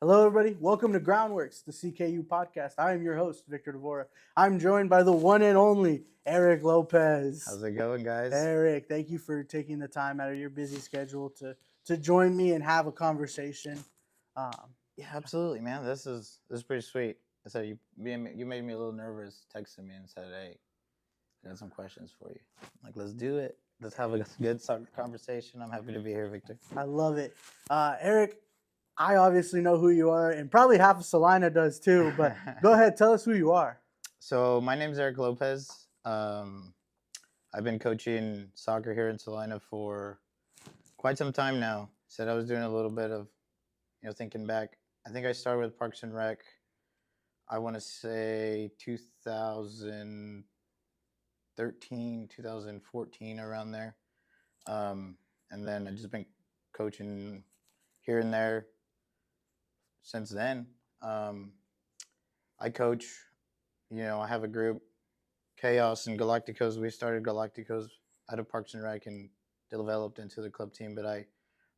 Hello, everybody. Welcome to Groundwork, the CKU Podcast. I am your host, Victor Devora. I'm joined by the one and only Eric Lopez. How's it going, guys? Eric, thank you for taking the time out of your busy schedule to join me and have a conversation. Yeah, absolutely, man. This is pretty sweet. I said you made me a little nervous texting me and said, "Hey, I got some questions for you." Like, let's do it. Let's have a good conversation. I'm happy to be here, Victor. I love it. Eric, I obviously know who you are, and probably half of Salina does too, but go ahead, tell us who you are. So my name's Eric Lopez. I've been coaching soccer here in Salina for quite some time now. Said I was doing a little bit of, thinking back. I think I started with Parks and Rec. I want to say 2013, 2014, around there. And then I've just been coaching here and there since then. I coach, I have a group, Chaos and Galacticos. We started Galacticos out of Parks and Rec and developed into the club team. But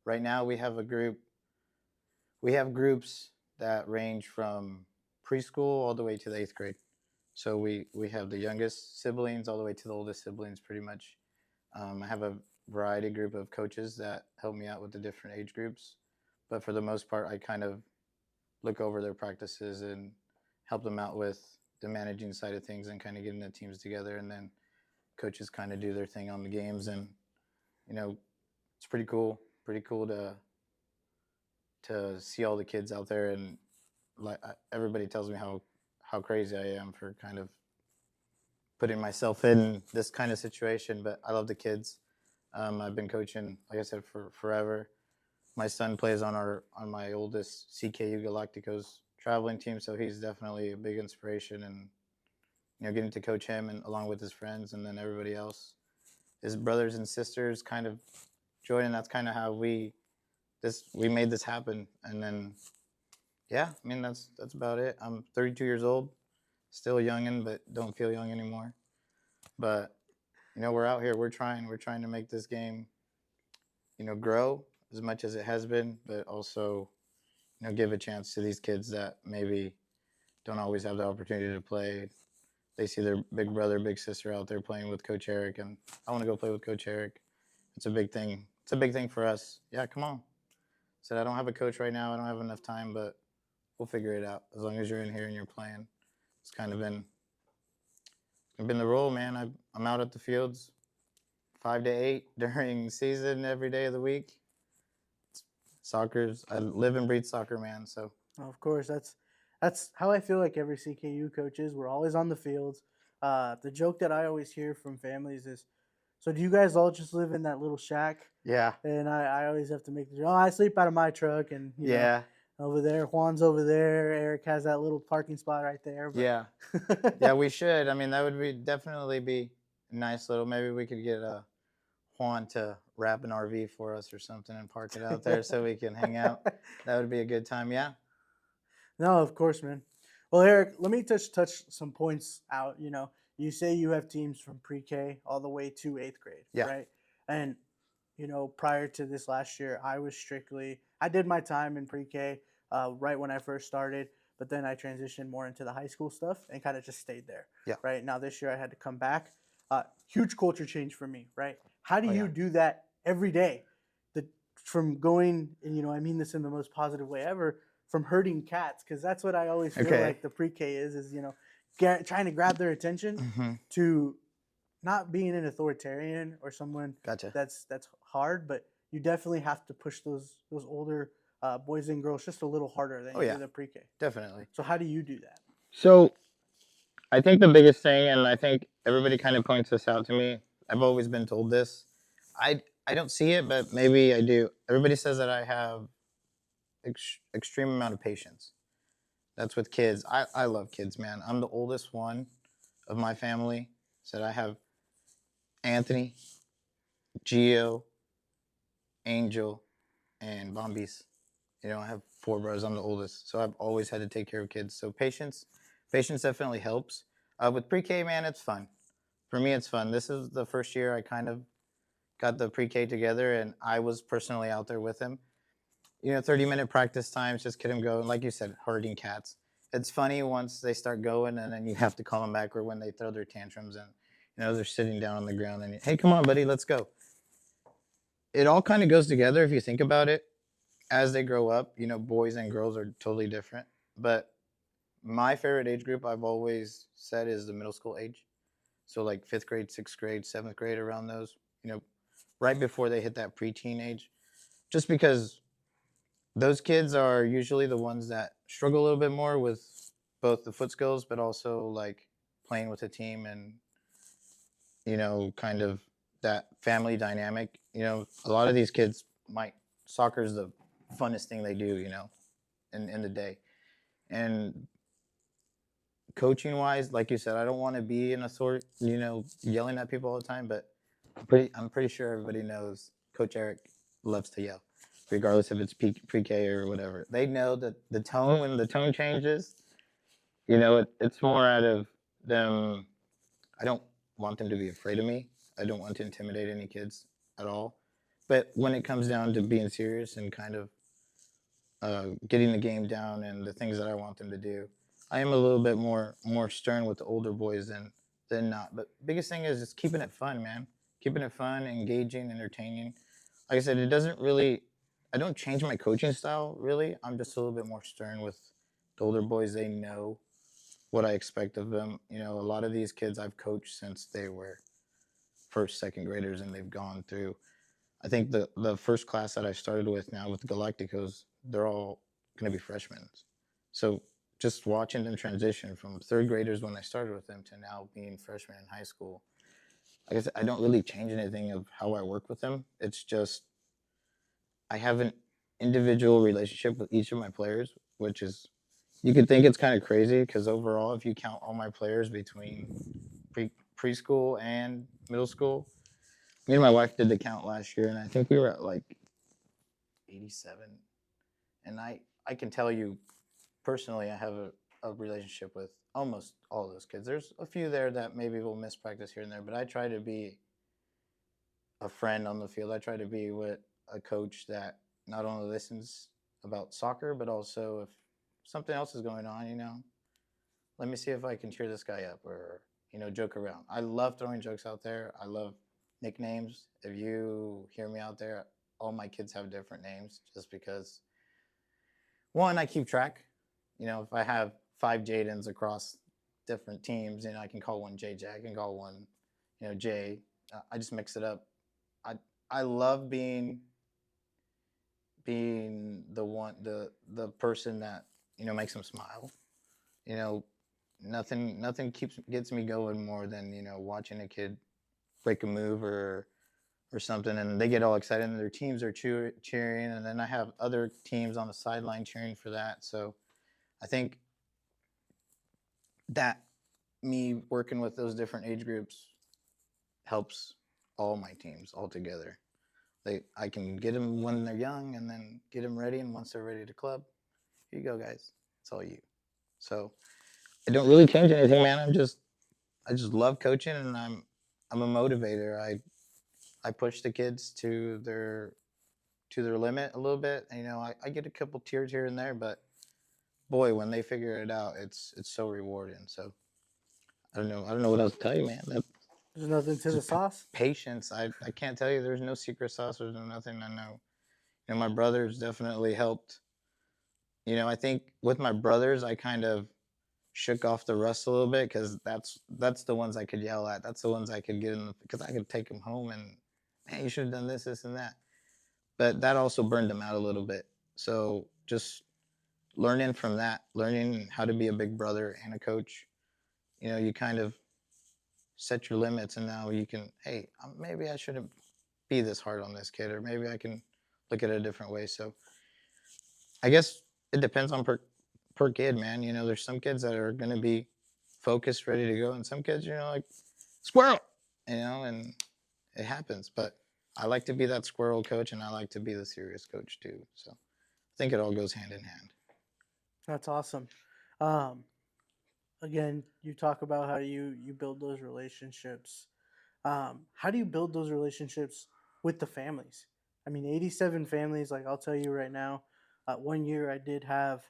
right now we have a group. We have groups that range from preschool all the way to the 8th grade. So we have the youngest siblings all the way to the oldest siblings, pretty much. I have a variety group of coaches that help me out with the different age groups. But for the most part, I kind of look over their practices and help them out with the managing side of things and kind of getting the teams together. And then coaches kind of do their thing on the games. And, it's pretty cool to see all the kids out there. And like everybody tells me how crazy I am for kind of putting myself in this kind of situation. But I love the kids. I've been coaching, like I said, for forever. My son plays on my oldest CKU Galacticos traveling team, so he's definitely a big inspiration. And getting to coach him and along with his friends, and then everybody else, his brothers and sisters, kind of joining. That's kind of how we made this happen. And then, yeah, I mean that's about it. I'm 32 years old, still a youngin', but don't feel young anymore. But we're out here. We're trying to make this game, grow as much as it has been, but also, give a chance to these kids that maybe don't always have the opportunity to play. They see their big brother, big sister out there playing with Coach Eric, and I want to go play with Coach Eric. It's a big thing. It's a big thing for us. Yeah, come on. Said I don't have a coach right now. I don't have enough time, but we'll figure it out. As long as you're in here and you're playing. It's kind of been the role, man. I'm out at the fields 5 to 8 during season every day of the week. I live and breathe soccer, man. So of course, that's how I feel like every CKU coach is. We're always on the fields. The joke that I always hear from families is, so do you guys all just live in that little shack? Yeah. And I always have to make the joke, I sleep out of my truck, and yeah. Over there, Juan's over there. Eric has that little parking spot right there. But... Yeah. Yeah, we should. I mean, that would definitely be nice little. Maybe we could get Juan to wrap an RV for us or something and park it out there so we can hang out. That would be a good time. Yeah. No, of course, man. Well, Eric, let me touch some points out. You say you have teams from pre-K all the way to 8th grade, yeah. right? And prior to this last year, I did my time in pre-K right when I first started, but then I transitioned more into the high school stuff and kind of just stayed there. Yeah. Right now, this year I had to come back. Huge culture change for me, right? How do you do that every day? From going, I mean this in the most positive way ever, from herding cats, because that's what I always feel like the pre-K is trying to grab their attention, to not being an authoritarian or someone that's hard, but you definitely have to push those older boys and girls just a little harder than you do the pre-K. Definitely. So how do you do that? So I think the biggest thing, and I think everybody kind of points this out to me, I've always been told this. I don't see it, but maybe I do. Everybody says that I have extreme amount of patience. That's with kids. I love kids, man. I'm the oldest one of my family. So I have Anthony, Gio, Angel, and Bombis. I have 4 brothers. I'm the oldest. So I've always had to take care of kids. So patience definitely helps. With pre-K, man, it's fun. For me, it's fun. This is the first year I kind of got the pre-K together, and I was personally out there with him. 30-minute practice times, just get them going. Like you said, herding cats. It's funny once they start going, and then you have to call them back, or when they throw their tantrums and they're sitting down on the ground and hey, come on, buddy, let's go. It all kind of goes together if you think about it. As they grow up, boys and girls are totally different. But my favorite age group, I've always said, is the middle school age. So like 5th grade, 6th grade, 7th grade, around those, right before they hit that preteen age. Just because those kids are usually the ones that struggle a little bit more with both the foot skills, but also like playing with a team and, kind of that family dynamic. A lot of these kids soccer is the funnest thing they do, in the day. And coaching wise, like you said, I don't want to be an authority, yelling at people all the time, but I'm pretty sure everybody knows Coach Eric loves to yell, regardless if it's pre-K or whatever. They know that the tone, when the tone changes, it's more out of them. I don't want them to be afraid of me. I don't want to intimidate any kids at all. But when it comes down to being serious and kind of getting the game down and the things that I want them to do, I am a little bit more stern with the older boys than not. But biggest thing is just keeping it fun, man. Keeping it fun, engaging, entertaining. Like I said, I don't change my coaching style, really. I'm just a little bit more stern with the older boys. They know what I expect of them. A lot of these kids I've coached since they were first, second graders, and they've gone through. I think the first class that I started with now with the Galacticos, they're all going to be freshmen. So just watching them transition from 3rd graders when I started with them to now being freshmen in high school, like I said, I don't really change anything of how I work with them. It's just I have an individual relationship with each of my players, which is, you could think it's kind of crazy because overall, if you count all my players between preschool and middle school, me and my wife did the count last year, and I think we were at like 87. And I can tell you personally, I have a relationship with almost all those kids. There's a few there that maybe will miss practice here and there, but I try to be a friend on the field. I try to be with a coach that not only listens about soccer, but also if something else is going on, let me see if I can cheer this guy up or, joke around. I love throwing jokes out there. I love nicknames. If you hear me out there, all my kids have different names just because, one, I keep track. If I have 5 Jadens across different teams, I can call one JJ, I can call one, Jay. I just mix it up. I love being the person that makes them smile. Nothing gets me going more than watching a kid break a move or something, and they get all excited, and their teams are cheering, and then I have other teams on the sideline cheering for that. So I think that me working with those different age groups helps all my teams all together. I can get them when they're young and then get them ready, and once they're ready to club, here you go, guys. It's all you. So I don't really change anything, man. I just love coaching, and I'm a motivator. I push the kids to their limit a little bit. I get a couple tears here and there, but boy, when they figure it out, it's so rewarding. So I don't know what else to tell you, man. There's nothing to the sauce. Patience. I can't tell you. There's no secret sauce. There's no nothing. I know. My brothers definitely helped. I think with my brothers, I kind of shook off the rust a little bit because that's the ones I could yell at. That's the ones I could get in because I could take them home and, man, you should have done this, this, and that. But that also burned them out a little bit. So just learning from that, learning how to be a big brother and a coach, you kind of set your limits, and now you can, hey, maybe I shouldn't be this hard on this kid, or maybe I can look at it a different way. So I guess it depends on per kid, man. There's some kids that are going to be focused, ready to go, and some kids, like squirrel, and it happens. But I like to be that squirrel coach, and I like to be the serious coach too. So I think it all goes hand in hand. That's awesome. Again, you talk about how you build those relationships. How do you build those relationships with the families? I mean, 87 families, like I'll tell you right now, One year I did have,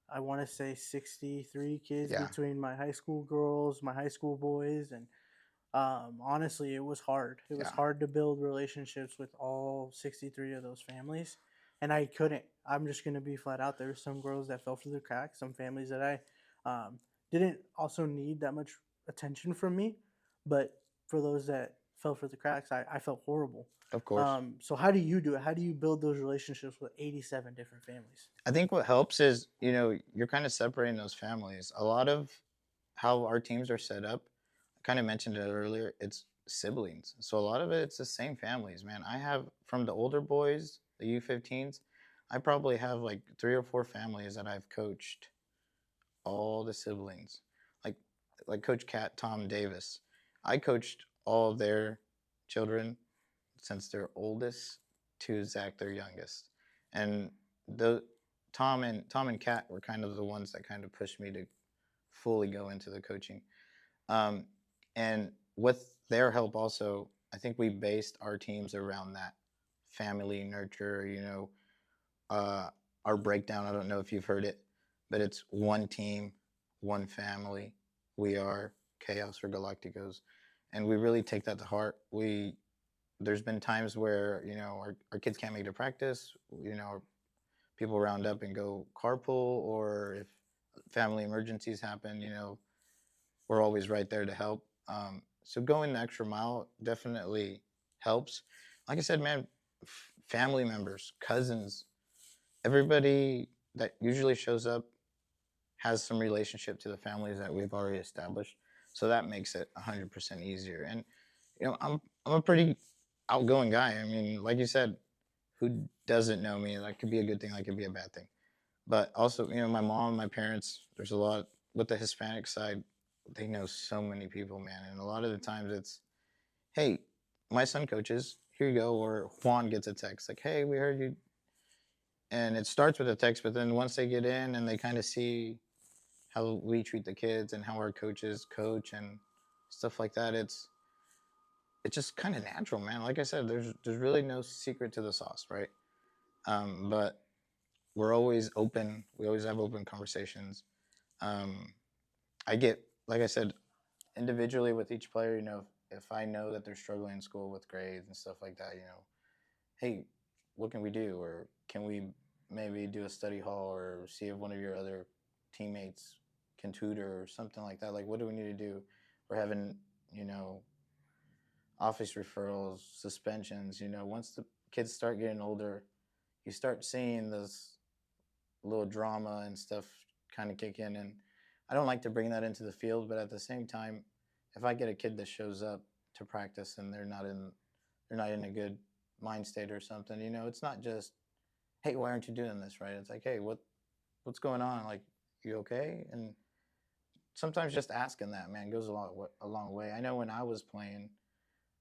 I want to say 63 kids Yeah. between my high school girls, my high school boys, and honestly, it was hard. It was Yeah. hard to build relationships with all 63 of those families, and I couldn't. I'm just gonna be flat out. There were some girls that fell through the cracks, some families that didn't also need that much attention from me, but for those that fell through the cracks, I felt horrible. Of course. So how do you do it? How do you build those relationships with 87 different families? I think what helps is, you're kind of separating those families. A lot of how our teams are set up, I kind of mentioned it earlier, it's siblings. So a lot of it's the same families, man. I have from the older boys, the U15s, I probably have like 3 or 4 families that I've coached all the siblings. Like Coach Cat, Tom Davis. I coached all of their children since their oldest to Zach, their youngest. And the Tom and Kat were kind of the ones that kind of pushed me to fully go into the coaching. Um, and with their help also, I think we based our teams around that family nurture, uh, our breakdown. I don't know if you've heard it, but it's one team, one family. We are Chaos or Galacticos. And we really take that to heart. There's been times where, our kids can't make it to practice, people round up and go carpool, or if family emergencies happen, we're always right there to help. So going the extra mile definitely helps. Like I said, man, family members, cousins, everybody that usually shows up has some relationship to the families that we've already established. So that makes it 100% easier. And I'm a pretty outgoing guy. I mean, like you said, who doesn't know me? That could be a good thing, that could be a bad thing. But also, my mom, my parents, there's a lot with the Hispanic side. They know so many people, man. And a lot of the times it's, hey, my son coaches, here you go. Or Juan gets a text like, hey, we heard you. And it starts with a text, but then once they get in and they kind of see how we treat the kids and how our coaches coach and stuff like that, it's just kind of natural, man. Like I said, there's really no secret to the sauce, right? But we're always open. We always have open conversations. Um, I get, like I said, individually with each player. If I know that they're struggling in school with grades and stuff like that, hey, what can we do, or can we maybe do a study hall, or see if one of your other teammates can tutor or something like that. Like, what do we need to do? We're having, office referrals, suspensions. Once the kids start getting older, you start seeing this little drama and stuff kind of kick in. And I don't like to bring that into the field, but at the same time, if I get a kid that shows up to practice and they're not in a good mind state or something, it's not just, hey, why aren't you doing this, right? It's like, hey, what's going on? Like, you okay? And sometimes just asking that, man, goes a long way. I know when I was playing,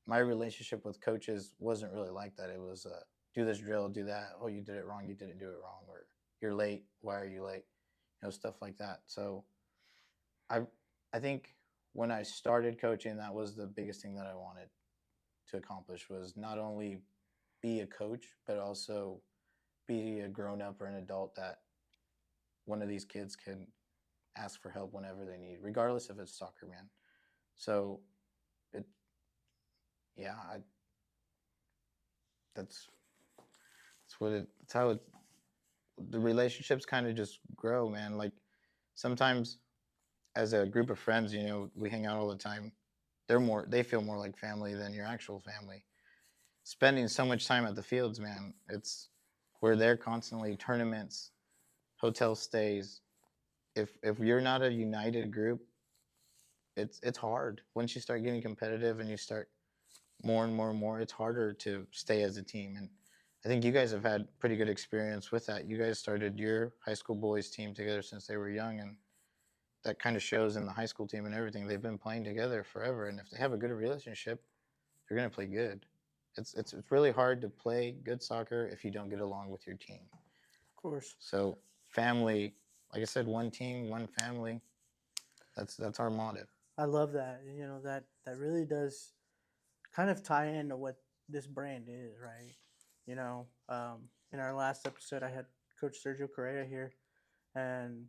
my relationship with coaches wasn't really like that. It was do this drill, do that. Oh, you did it wrong. You didn't do it wrong. Or you're late. Why are you late? Stuff like that. So I think when I started coaching, that was the biggest thing that I wanted to accomplish, was not only be a coach, but also be a grown up or an adult that one of these kids can ask for help whenever they need, regardless if it's soccer, man. So it, yeah, that's that's how the relationships kind of just grow, man. Like sometimes as a group of friends, we hang out all the time. They feel more like family than your actual family. Spending so much time at the fields, man, we're there constantly, tournaments, hotel stays. If you're not a united group, it's hard. Once you start getting competitive and you start more and more and more, it's harder to stay as a team. And I think you guys have had pretty good experience with that. You guys started your high school boys team together since they were young, and that kind of shows in the high school team and everything. They've been playing together forever, and if they have a good relationship, they're going to play good. It's really hard to play good soccer if you don't get along with your team. Of course. So family, like I said, one team, one family. That's our motto. I love that. That really does kind of tie into what this brand is, right? In our last episode, I had Coach Sergio Correa here, and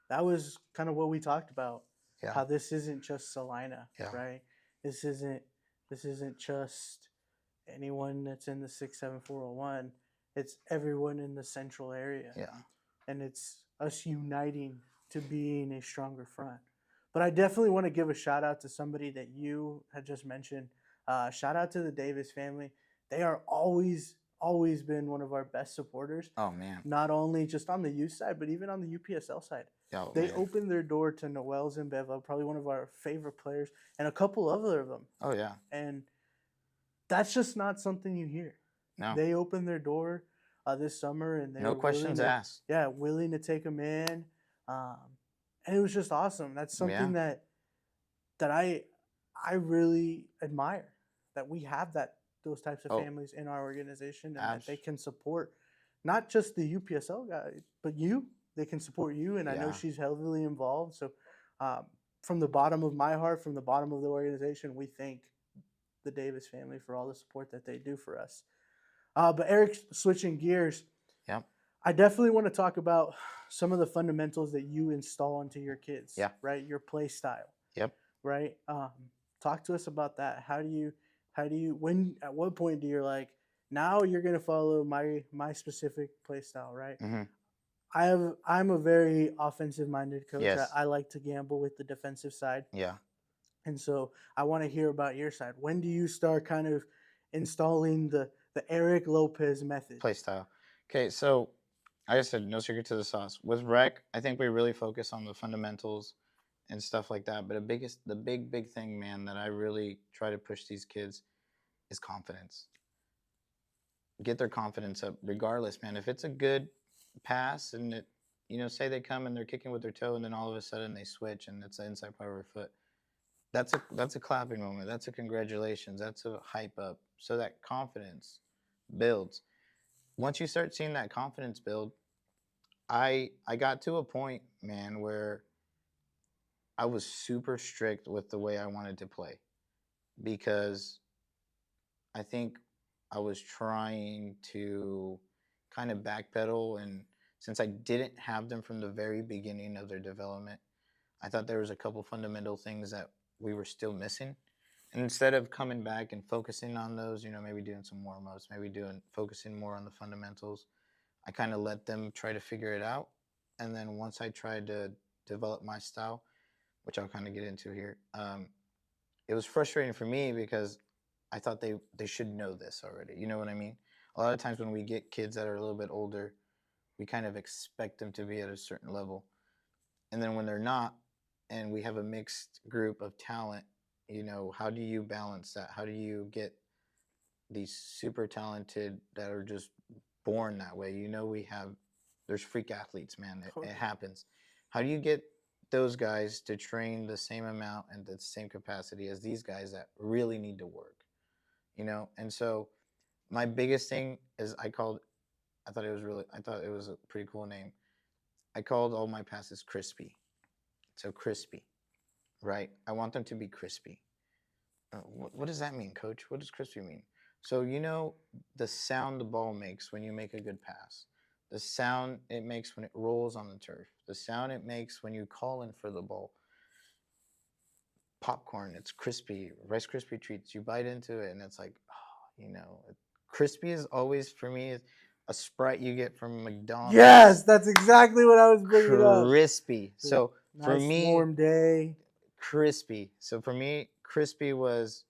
that was kind of what we talked about. Yeah. How this isn't just Salina, Yeah. right? This isn't just anyone that's in the 67401. It's everyone in the central area. Yeah. And it's us uniting to being a stronger front. But I definitely want to give a shout out to somebody that you had just mentioned. Shout out to the Davis family. They are always been one of our best supporters. Oh man. Not only just on the youth side, but even on the UPSL side. Oh, they man. opened their door to Noel Zimbeva, probably one of our favorite players, and a couple other of them. Oh yeah. And that's just not something you hear. No. They opened their door this summer, and they No were questions asked. Yeah, willing to take them in, and it was just awesome. That's something that I really admire, that we have those types of families in our organization, and that they can support not just the UPSL guys, but you. They can support you, and I know she's heavily involved. So, from the bottom of my heart, from the bottom of the organization, we thank the Davis family for all the support that they do for us. But Eric, switching gears, I definitely want to talk about some of the fundamentals that you install into your kids. Yeah. Right. Your play style. Yep. Right. Talk to us about that. How do you at what point do you like, now you're going to follow my specific play style, right? Mm-hmm. I'm a very offensive minded coach. Yes. I like to gamble with the defensive side. Yeah. And so I want to hear about your side. When do you start kind of installing the Eric Lopez method? Play style. Okay, so like I said, no secret to the sauce. With rec, I think we really focus on the fundamentals and stuff like that. But the big thing, man, that I really try to push these kids is confidence. Get their confidence up, regardless, man. If it's a good pass and it, say they come and they're kicking with their toe and then all of a sudden they switch and it's the inside part of their foot. That's a clapping moment. That's a congratulations. That's a hype up. So that confidence builds. Once you start seeing that confidence build, I got to a point, man, where I was super strict with the way I wanted to play, because I think I was trying to kind of backpedal, and since I didn't have them from the very beginning of their development, I thought there was a couple fundamental things that we were still missing. And instead of coming back and focusing on those, maybe doing some warm-ups, focusing more on the fundamentals, I kind of let them try to figure it out. And then once I tried to develop my style, which I'll kind of get into here, it was frustrating for me because I thought they should know this already. You know what I mean? A lot of times when we get kids that are a little bit older, we kind of expect them to be at a certain level. And then when they're not, and we have a mixed group of talent, how do you balance that? How do you get these super talented that are just born that way? There's freak athletes, man. It happens. How do you get those guys to train the same amount and the same capacity as these guys that really need to work? And so my biggest thing is I thought it was a pretty cool name. I called all my passes crispy. So crispy, right? I want them to be crispy. What does that mean, Coach? What does crispy mean? So the sound the ball makes when you make a good pass, the sound it makes when it rolls on the turf, the sound it makes when you call in for the ball. Popcorn, it's crispy. Rice Krispie treats, you bite into it and it's like, crispy is always, for me, a Sprite you get from McDonald's. Yes, that's exactly what I was bringing up. Crispy. So nice for me, warm day. Crispy. So for me, crispy was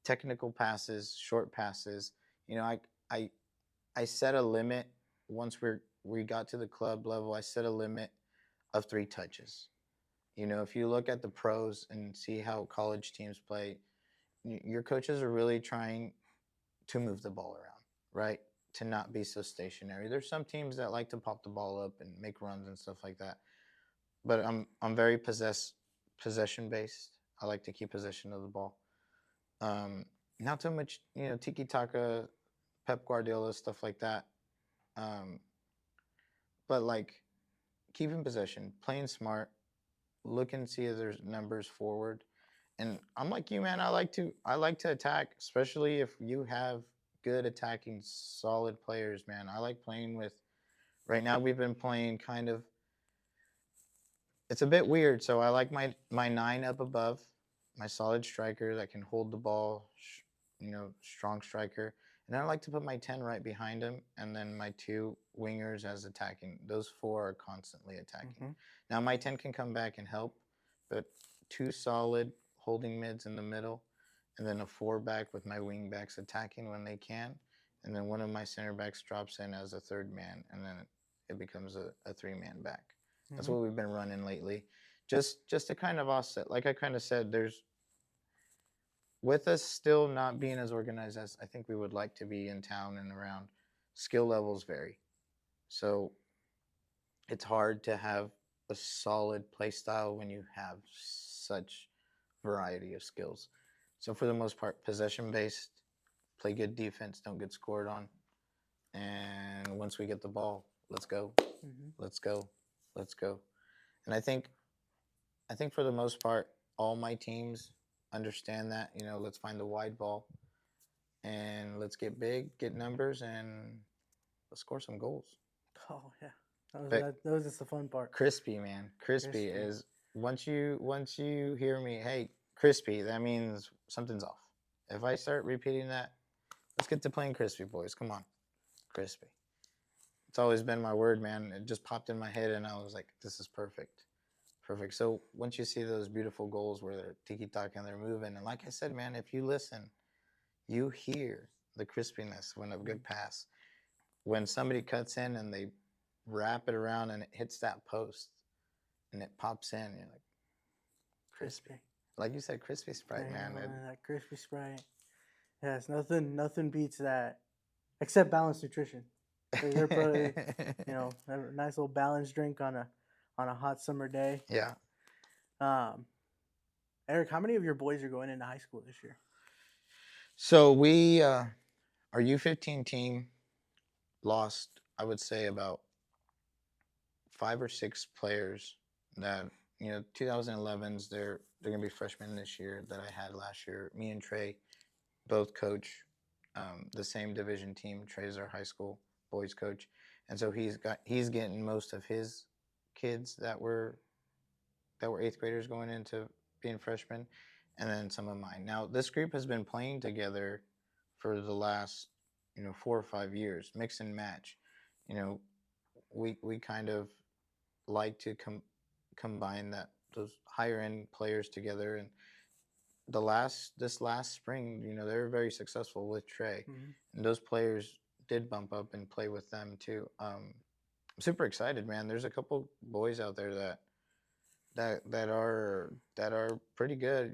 technical passes, short passes. I set a limit once we got to the club level. I set a limit of 3 touches. If you look at the pros and see how college teams play, your coaches are really trying to move the ball around, right? To not be so stationary. There's some teams that like to pop the ball up and make runs and stuff like that. But I'm very possession based. I like to keep possession of the ball. Not so much, tiki taka, Pep Guardiola, stuff like that. But like keeping possession, playing smart, look and see if there's numbers forward. And I'm like you, man. I like to attack, especially if you have good attacking, solid players, man. I like playing with Right now we've been playing kind of. It's a bit weird. So I like my 9 up above, my solid striker that can hold the ball, strong striker. And then I like to put my 10 right behind him, and then my 2 wingers as attacking. Those 4 are constantly attacking. Mm-hmm. Now my 10 can come back and help, but 2 solid holding mids in the middle, and then a 4 back with my wing backs attacking when they can, and then one of my center backs drops in as a third man, and then it becomes a 3-man back. That's what we've been running lately, just to kind of offset. Like I kind of said, there's with us still not being as organized as I think we would like to be in town and around. Skill levels vary, so it's hard to have a solid play style when you have such variety of skills. So for the most part, possession based, play good defense, don't get scored on, and once we get the ball, let's go, let's go, let's go. And I think for the most part, all my teams understand that. Let's find the wide ball, and let's get big, get numbers, and let's score some goals. Oh yeah, that was just the fun part. Crispy, man, crispy is once you hear me, hey, crispy, that means something's off. If I start repeating that, let's get to playing crispy, boys. Come on, crispy. It's always been my word, man. It just popped in my head, and I was like, this is perfect. Perfect. So once you see those beautiful goals where they're tiki-taka and they're moving, and like I said, man, if you listen, you hear the crispiness when a good pass. When somebody cuts in and they wrap it around and it hits that post and it pops in, you're like, crispy. Like you said, crispy Sprite, man. That crispy Sprite. Yes, nothing beats that, except balanced nutrition. They're probably, a nice little balanced drink on a hot summer day. Yeah. Eric, how many of your boys are going into high school this year? So we, our U15 team lost, I would say, about 5 or 6 players that, 2011s, they're going to be freshmen this year that I had last year. Me and Trey both coach the same division team. Trey's our high school boys coach. And so he's getting most of his kids that were 8th graders going into being freshmen, and then some of mine. Now, this group has been playing together for the last, 4 or 5 years, mix and match. We kind of like to combine those higher end players together. And this last spring, they were very successful with Trey, and those players did bump up and play with them too. I'm super excited, man. There's a couple boys out there that are pretty good.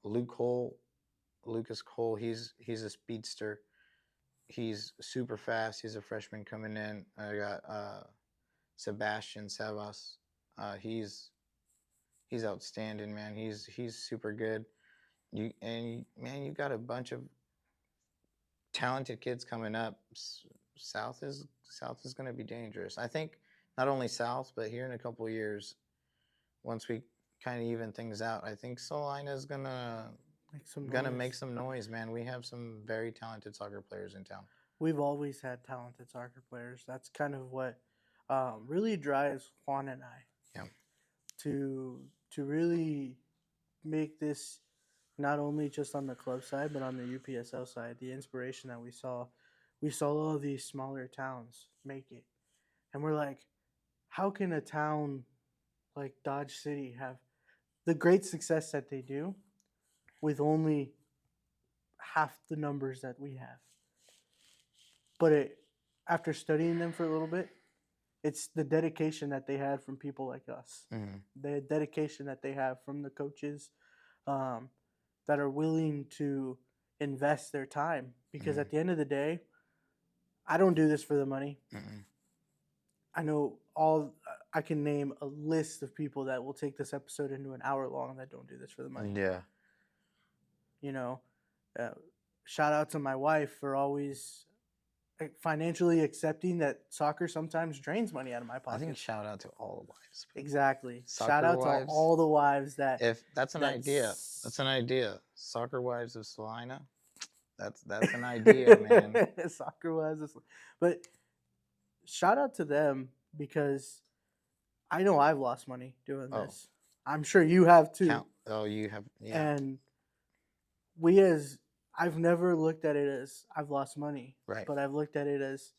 Lucas Cole, he's a speedster. He's super fast. He's a freshman coming in. I got Sebastian Savas. He's outstanding, man. He's super good. You got a bunch of talented kids coming up. South is going to be dangerous. I think not only South, but here in a couple of years, once we kind of even things out, I think Salina is gonna make some noise, man. We have some very talented soccer players in town. We've always had talented soccer players. That's kind of what really drives Juan and I. Yeah. To really make this not only just on the club side, but on the UPSL side, the inspiration that we saw all of these smaller towns make it. And we're like, how can a town like Dodge City have the great success that they do with only half the numbers that we have? But after studying them for a little bit, it's the dedication that they had from people like us. The dedication that they have from the coaches that are willing to invest their time. Because at the end of the day, I don't do this for the money. I know I can name a list of people that will take this episode into an hour long that don't do this for the money. Yeah. Shout out to my wife for always financially accepting that soccer sometimes drains money out of my pocket. I think shout out to all the wives. Exactly. Soccer shout out wives, to all the wives that. If that's an idea. That's an idea. Soccer wives of Salina. That's an idea, man. Soccer wives, but shout out to them because I know I've lost money doing Oh, this. I'm sure you have too. count. Oh, you have. Yeah. And we as I've never looked at it as I've lost money, Right. but I've looked at it as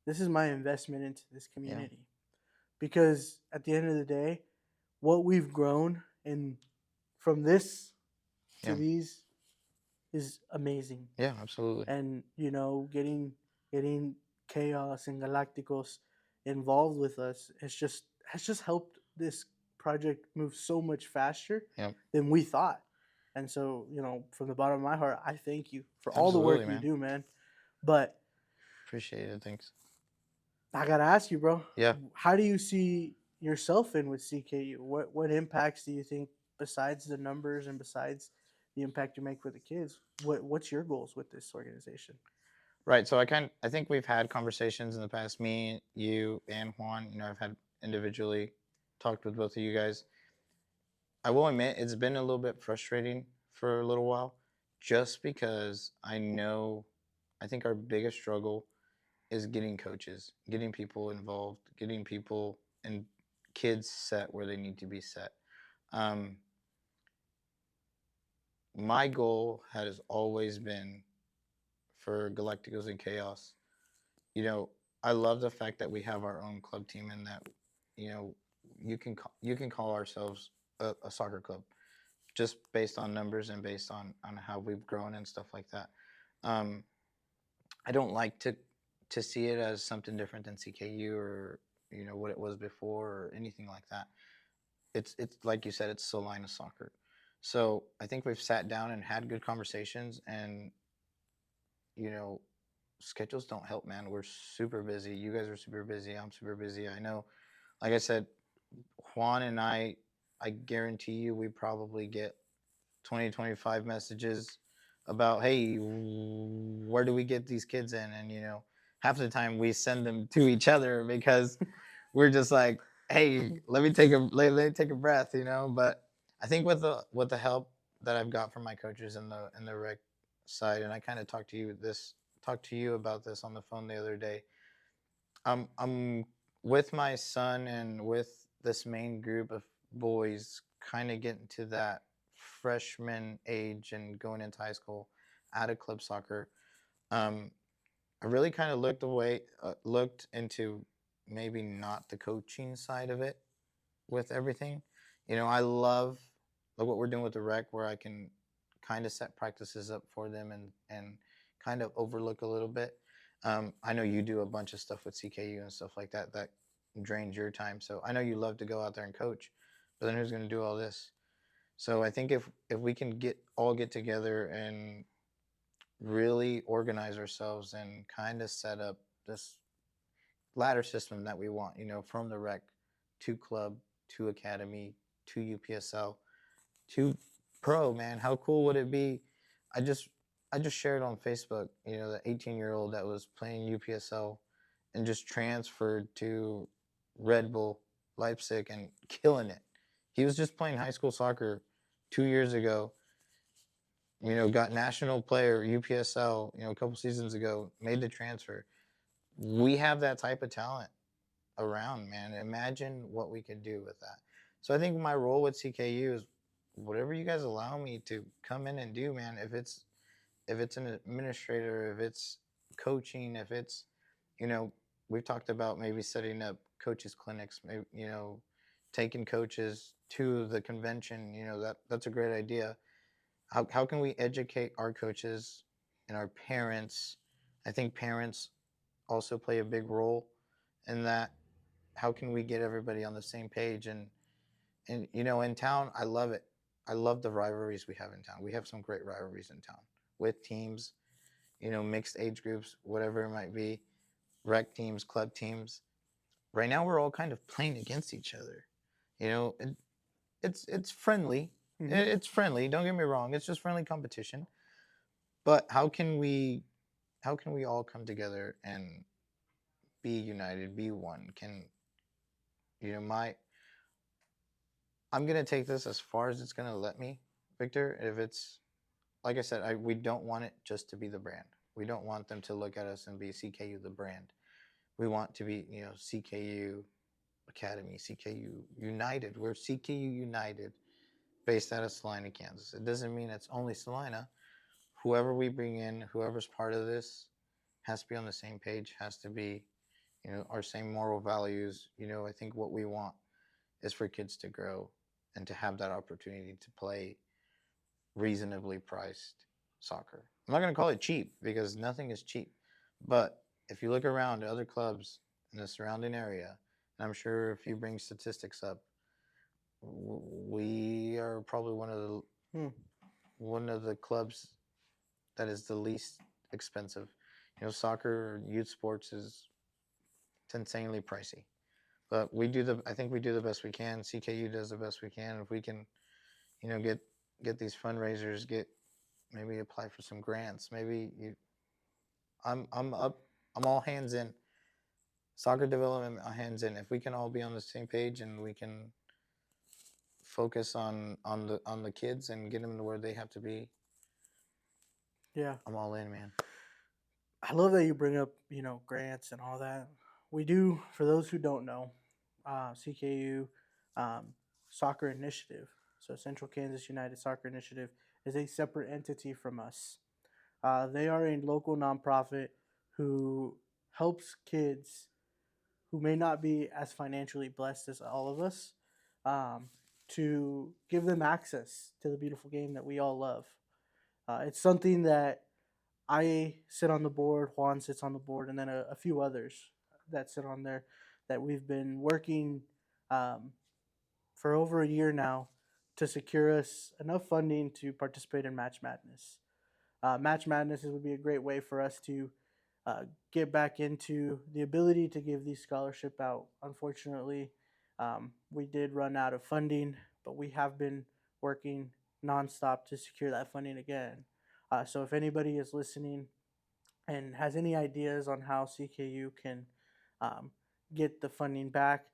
this is my investment into this Yeah. community. Because at the end of the day, what we've grown and from this to Yeah. these is amazing. Yeah, absolutely. And getting Chaos and Galacticos involved with us has just helped this project move so much faster Yep. than we thought. And so, from the bottom of my heart, I thank you for all the Absolutely, work you man. do, man. But Appreciate it. Thanks. I gotta ask you, bro. Yeah. How do you see yourself in with CKU? What impacts do you think, besides the numbers and besides the impact you make for the kids? What's your goals with this organization? Right. So I think we've had conversations in the past. Me, you, and Juan. I've had individually talked with both of you guys. I will admit it's been a little bit frustrating for a little while, just because I think our biggest struggle is getting coaches, getting people involved, getting people and kids set where they need to be set. My goal has always been for Galacticos and Chaos. I love the fact that we have our own club team and that, you can call ourselves a soccer club, just based on numbers and based on how we've grown and stuff like that. I don't like to see it as something different than CKU or what it was before or anything like that. It's like you said, it's Salina soccer. So I think we've sat down and had good conversations, and schedules don't help, man. We're super busy. You guys are super busy. I'm super busy. I know, like I said, Juan and I guarantee you we probably get 20, 25 messages about, hey, where do we get these kids in? And, half the time we send them to each other because we're just like, hey, let me take a breath, But I think with the help that I've got from my coaches in the rec side, and I kind of talked to you about this on the phone the other day. I'm with my son and with this main group of boys kind of getting to that freshman age and going into high school out of club soccer. I really kind of looked into maybe not the coaching side of it with everything. I love what we're doing with the rec, where I can kind of set practices up for them and kind of overlook a little bit. I know you do a bunch of stuff with CKU and stuff like that drains your time. So I know you love to go out there and coach, but then who's going to do all this? So I think if we can get together and really organize ourselves and kind of set up this ladder system that we want, from the rec to club to academy to UPSL to pro, man, how cool would it be? I just shared on Facebook, the 18-year-old that was playing UPSL and just transferred to Red Bull Leipzig and killing it. He was just playing high school soccer 2 years ago. Got national player UPSL, a couple seasons ago, made the transfer. We have that type of talent around, man. Imagine what we could do with that. So I think my role with CKU is whatever you guys allow me to come in and do, man. If it's an administrator, if it's coaching, if it's, we've talked about maybe setting up coaches clinics, maybe, taking coaches to the convention, that's a great idea. How can we educate our coaches and our parents? I think parents also play a big role in that. How can we get everybody on the same page? And in town, I love it. I love the rivalries we have in town. We have some great rivalries in town with teams, mixed age groups, whatever it might be, rec teams, club teams. Right now, we're all kind of playing against each other. It's friendly. Mhm. It's friendly. Don't get me wrong. It's just friendly competition. But how can we all come together and be united, be one? I'm gonna take this as far as it's gonna let me, Victor. If it's like I said, we don't want it just to be the brand. We don't want them to look at us and be CKU the brand. We want to be, CKU Academy, CKU United. We're CKU United, based out of Salina, Kansas. It doesn't mean it's only Salina. Whoever we bring in, whoever's part of this, has to be on the same page, has to be, our same moral values. I think what we want is for kids to grow and to have that opportunity to play reasonably priced soccer. I'm not going to call it cheap because nothing is cheap. But if you look around at other clubs in the surrounding area, and I'm sure if you bring statistics up, we are probably one of the clubs that is the least expensive. Soccer, youth sports it's insanely pricey. But I think we do the best we can. CKU does the best we can. If we can, get these fundraisers, maybe apply for some grants. I'm up. I'm all hands in. Soccer development, hands in. If we can all be on the same page and we can focus on the kids and get them to where they have to be, Yeah, I'm all in, man. I love that you bring up, grants and all that. We do, for those who don't know, CKU Soccer Initiative, so Central Kansas United Soccer Initiative, is a separate entity from us. They are a local nonprofit who helps kids who may not be as financially blessed as all of us, to give them access to the beautiful game that we all love. It's something that I sit on the board, Juan sits on the board, and then a few others that sit on there, that we've been working um, for over a year now to secure us enough funding to participate in Match Madness. Match Madness would be a great way for us to get back into the ability to give these scholarship out. Unfortunately, we did run out of funding, but we have been working nonstop to secure that funding again. So if anybody is listening and has any ideas on how CKU can um, get the funding back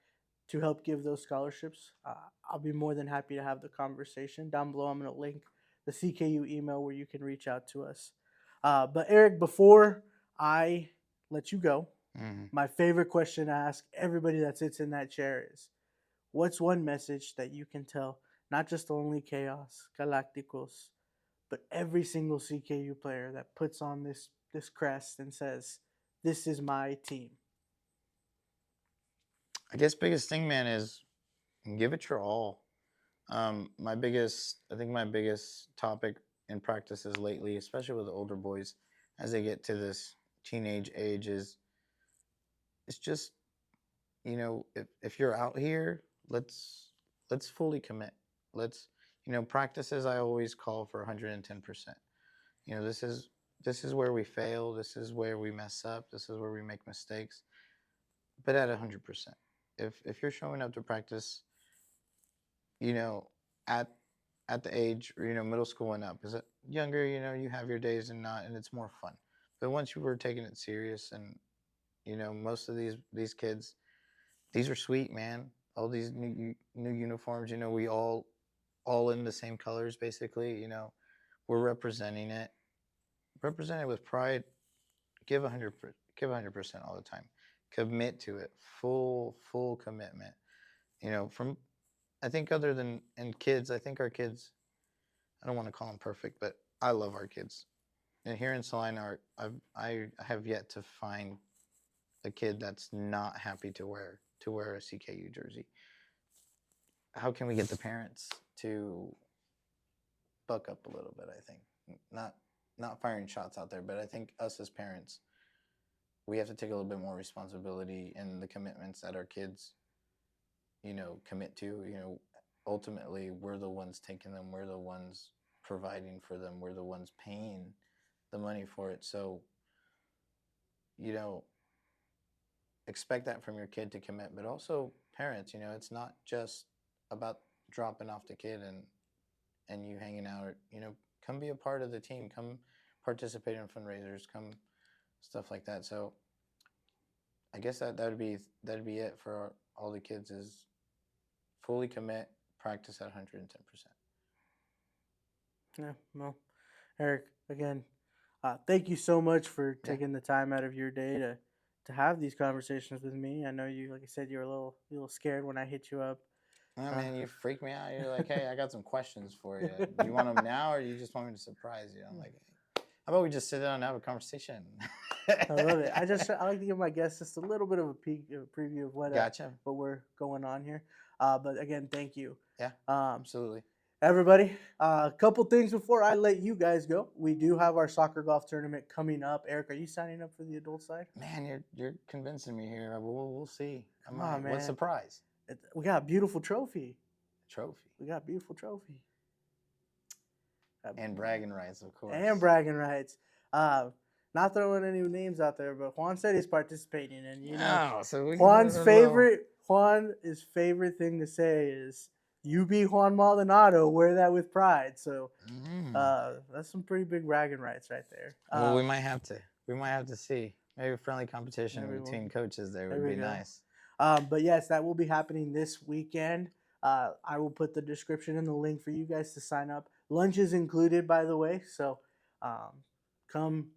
to help give those scholarships, I'll be more than happy to have the conversation. Down below, I'm going to link the CKU email where you can reach out to us. But Eric, before I let you go, my favorite question to ask everybody that sits in that chair is, what's one message that you can tell not just only Chaos Galacticos, but every single CKU player that puts on this crest and says, "This is my team"? I guess biggest thing, man, is give it your all. I think my biggest topic in practices lately, especially with the older boys, as they get to this teenage age, is it's just, if you're out here, let's fully commit. Let's, practices I always call for 110%. This is where we fail. This is where we mess up. This is where we make mistakes. But at 100%, if you're showing up to practice, you know, at the age, or, middle school and up, because younger, you have your days and it's more fun. But once you were taking it serious, and most of these kids, these are sweet, man. All these new uniforms, we all in the same colors, basically. We're representing it. Represent it with pride. Give 100% all the time. Commit to it. Full commitment. From, I think, other than and kids, I think our kids, I don't want to call them perfect, but I love our kids. And here in Salina, I have yet to find a kid that's not happy to wear a CKU jersey. How can we get the parents to buck up a little bit? I think not firing shots out there, but I think us as parents, we have to take a little bit more responsibility in the commitments that our kids, commit to. Ultimately, we're the ones taking them. We're the ones providing for them. We're the ones paying the money for it. So, expect that from your kid to commit, but also parents. It's not just about dropping off the kid and you hanging out. Come be a part of the team. Come participate in fundraisers. Come stuff like that. So, I guess that'd be it for all the kids, is fully commit, practice at 110%. Yeah, well, Eric, again, thank you so much for taking the time out of your day to to have these conversations with me. I know you, like I said, you were a little scared when I hit you up. Oh, man, you freaked me out. You're like, hey, I got some questions for you. Do you want them now, or you just want me to surprise you? I'm like, how about we just sit down and have a conversation? I love it. I like to give my guests just a little bit of a preview of what what we're going on here. But again, thank you. Yeah, absolutely. Everybody, a couple things before I let you guys go. We do have our soccer golf tournament coming up. Eric, are you signing up for the adult side? Man, you're convincing me here. We'll see. Come on, man. What surprise? We got a beautiful trophy. Trophy. We got a beautiful trophy. And bragging rights, of course. And bragging rights. Not throwing any names out there, but Juan said he's participating, and you know, Juan's favorite thing to say is, "You be Juan Maldonado, wear that with pride." So that's some pretty big bragging rights right there. Well, we might have to see. Maybe a friendly competition between coaches there would be nice. But yes, that will be happening this weekend. I will put the description and the link for you guys to sign up. Lunch is included, by the way. So come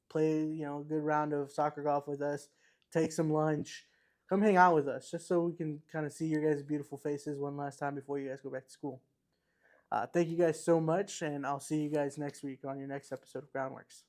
play, a good round of soccer golf with us. Take some lunch. Come hang out with us, just so we can kind of see your guys' beautiful faces one last time before you guys go back to school. Thank you guys so much, and I'll see you guys next week on your next episode of Groundworks.